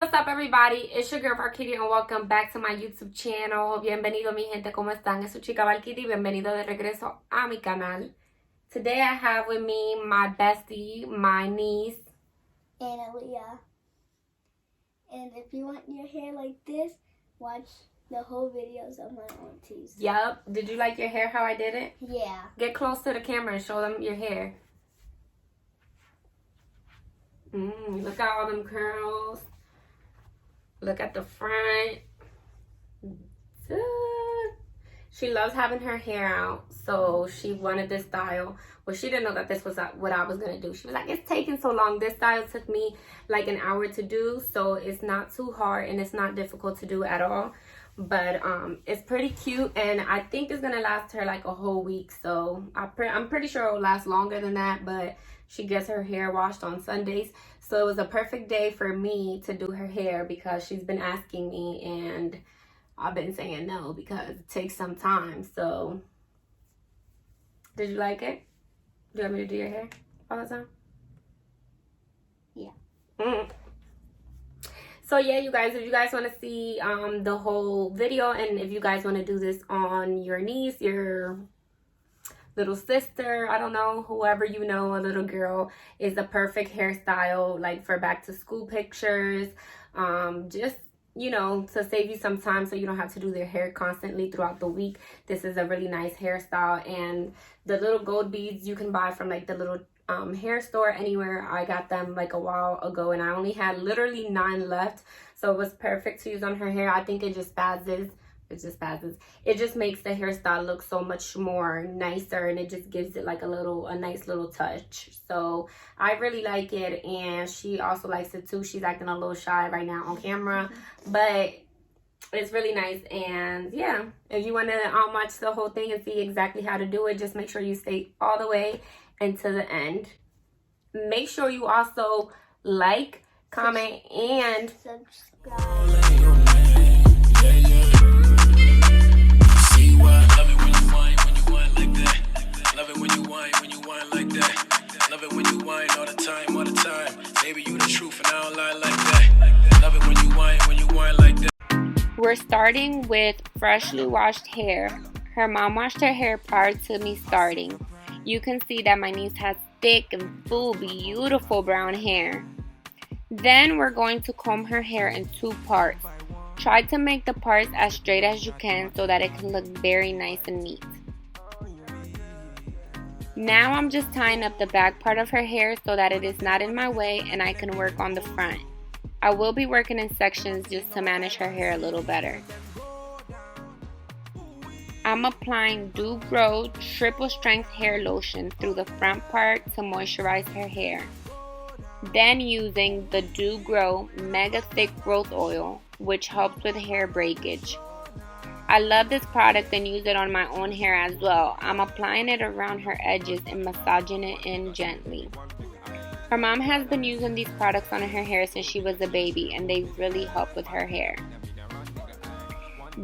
What's up, everybody? It's your girl Varquidia and welcome back to my YouTube channel. Bienvenido, mi gente, ¿cómo están? Es su chica Varquidia y bienvenido de regreso a mi canal. Today I have with me my bestie, my niece, Analia. And if you want your hair like this, watch the whole videos of my aunties. Yup. Did you like your hair how I did it? Yeah. Get close to the camera and show them your hair. Look at all them curls. Look at the front. She loves having her hair out, so she wanted this style. Well, she didn't know that this was what I was gonna do. She was like, it's taking so long. This style took me like an hour to do, so it's not too hard and it's not difficult to do at all. But it's pretty cute, and I think it's gonna last her like a whole week. So I'm pretty sure it'll last longer than that, but she gets her hair washed on Sundays. So it was a perfect day for me to do her hair because she's been asking me and I've been saying no because it takes some time. So, did you like it? Do you want me to do your hair all the time? Yeah. So yeah, you guys, if you guys want to see the whole video, and if you guys want to do this on your niece, your little sister, I don't know, whoever you know, a little girl, is the perfect hairstyle like for back to school pictures. Just, you know, to save you some time so you don't have to do their hair constantly throughout the week. This is a really nice hairstyle, and the little gold beads you can buy from like the little hair store anywhere. I got them like a while ago and I only had literally 9 left, so it was perfect to use on her hair. I think it just spazzes. It just makes the hairstyle look so much more nicer, and it just gives it like a nice little touch. So I really like it, and she also likes it too. She's acting a little shy right now on camera, but it's really nice. And yeah, if you want to watch the whole thing and see exactly how to do it, just make sure you stay all the way until the end. Make sure you also like, comment, and subscribe. Love it when you whine like that. Love it when you whine all the time. Baby, you the truth and I don't lie like that. Love it when you whine like that. We're starting with freshly washed hair. Her mom washed her hair prior to me starting. You can see that my niece has thick and full, beautiful brown hair. Then we're going to comb her hair in 2 parts. Try to make the parts as straight as you can so that it can look very nice and neat. Now I'm just tying up the back part of her hair so that it is not in my way and I can work on the front. I will be working in sections just to manage her hair a little better. I'm applying Do Grow Triple Strength Hair Lotion through the front part to moisturize her hair. Then using the Do Grow Mega Thick Growth Oil, which helps with hair breakage. I love this product and use it on my own hair as well. I'm applying it around her edges and massaging it in gently. Her mom has been using these products on her hair since she was a baby, and they really help with her hair.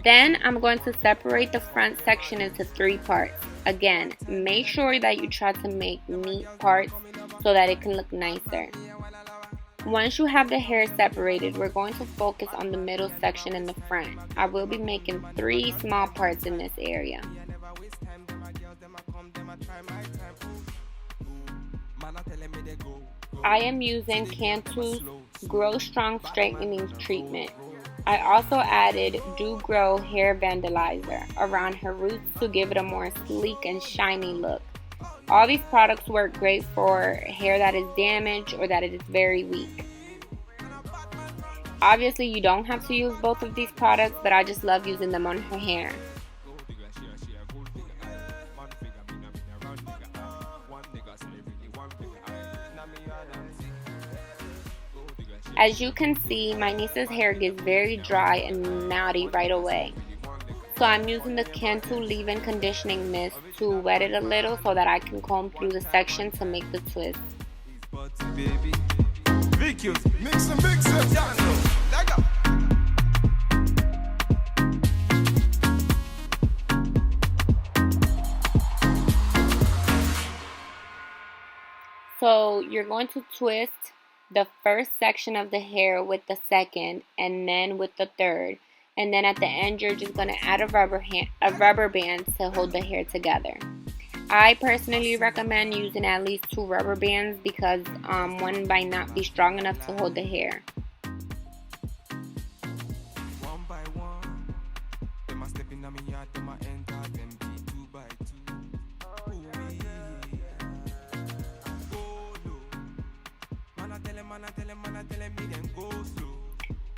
Then I'm going to separate the front section into 3 parts. Again, make sure that you try to make neat parts so that it can look nicer. Once you have the hair separated, we're going to focus on the middle section in the front. I will be making 3 small parts in this area. I am using Cantu's Grow Strong Straightening Treatment. I also added Do Grow Hair Vitalizer around her roots to give it a more sleek and shiny look. All these products work great for hair that is damaged or that it is very weak. Obviously, you don't have to use both of these products, but I just love using them on her hair. As you can see, my niece's hair gets very dry and knotty right away. So I'm using the Cantu leave-in conditioning mist to wet it a little so that I can comb through the section to make the twist. So you're going to twist the first section of the hair with the second, and then with the third. And then at the end, you're just going to add a rubber band to hold the hair together. I personally recommend using at least 2 rubber bands because one might not be strong enough to hold the hair.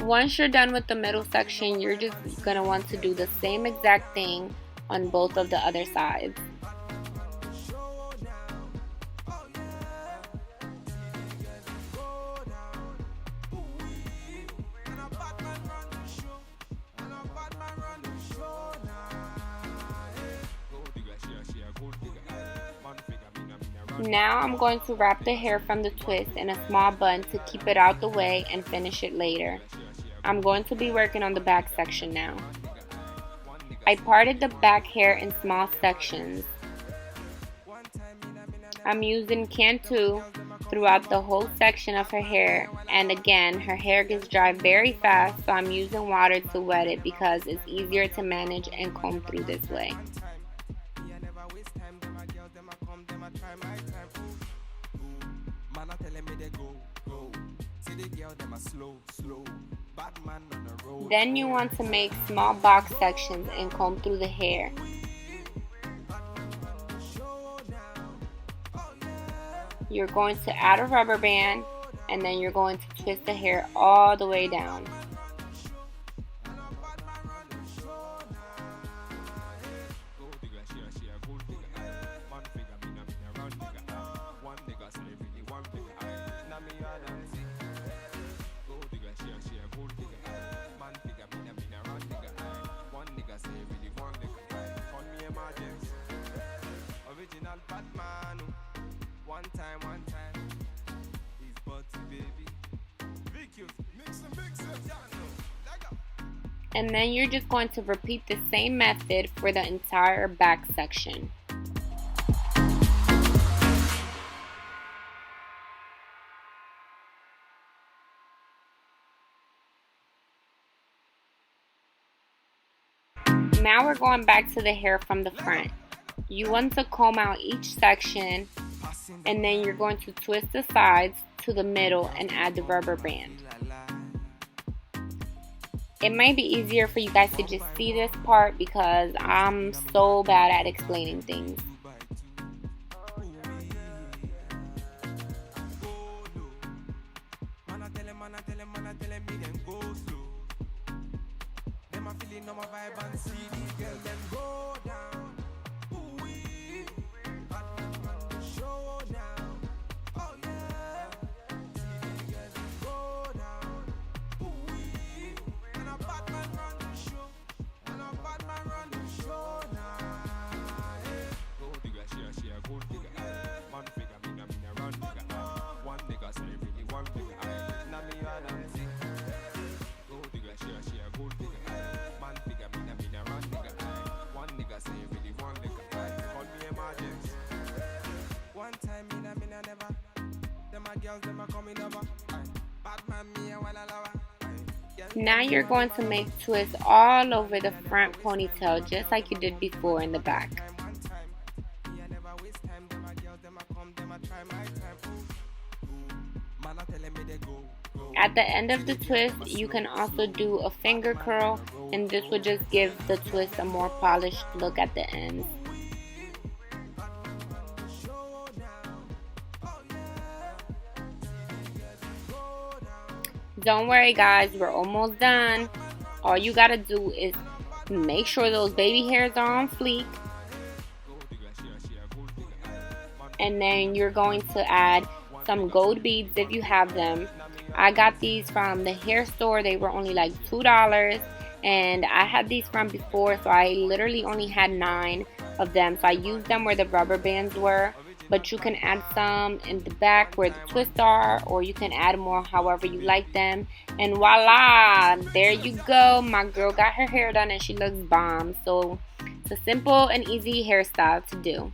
Once you're done with the middle section, you're just going to want to do the same exact thing on both of the other sides. Now I'm going to wrap the hair from the twist in a small bun to keep it out the way and finish it later. I'm going to be working on the back section now. I parted the back hair in small sections. I'm using Cantu throughout the whole section of her hair, and again, her hair gets dry very fast, so I'm using water to wet it because it's easier to manage and comb through this way. Then you want to make small box sections and comb through the hair. You're going to add a rubber band and then you're going to twist the hair all the way down. And then you're just going to repeat the same method for the entire back section. Now we're going back to the hair from the front. You want to comb out each section, and then you're going to twist the sides to the middle and add the rubber band. It might be easier for you guys to just see this part because I'm so bad at explaining things. Now you're going to make twists all over the front ponytail just like you did before in the back. At the end of the twist, you can also do a finger curl, and this will just give the twist a more polished look at the ends. Don't worry guys, we're almost done. All you gotta do is make sure those baby hairs are on fleek. And then you're going to add some gold beads if you have them. I got these from the hair store. They were only like $2. And I had these from before, so I literally only had 9 of them. So I used them where the rubber bands were. But you can add some in the back where the twists are, or you can add more however you like them. And voila, there you go. My girl got her hair done and she looks bomb. So it's a simple and easy hairstyle to do.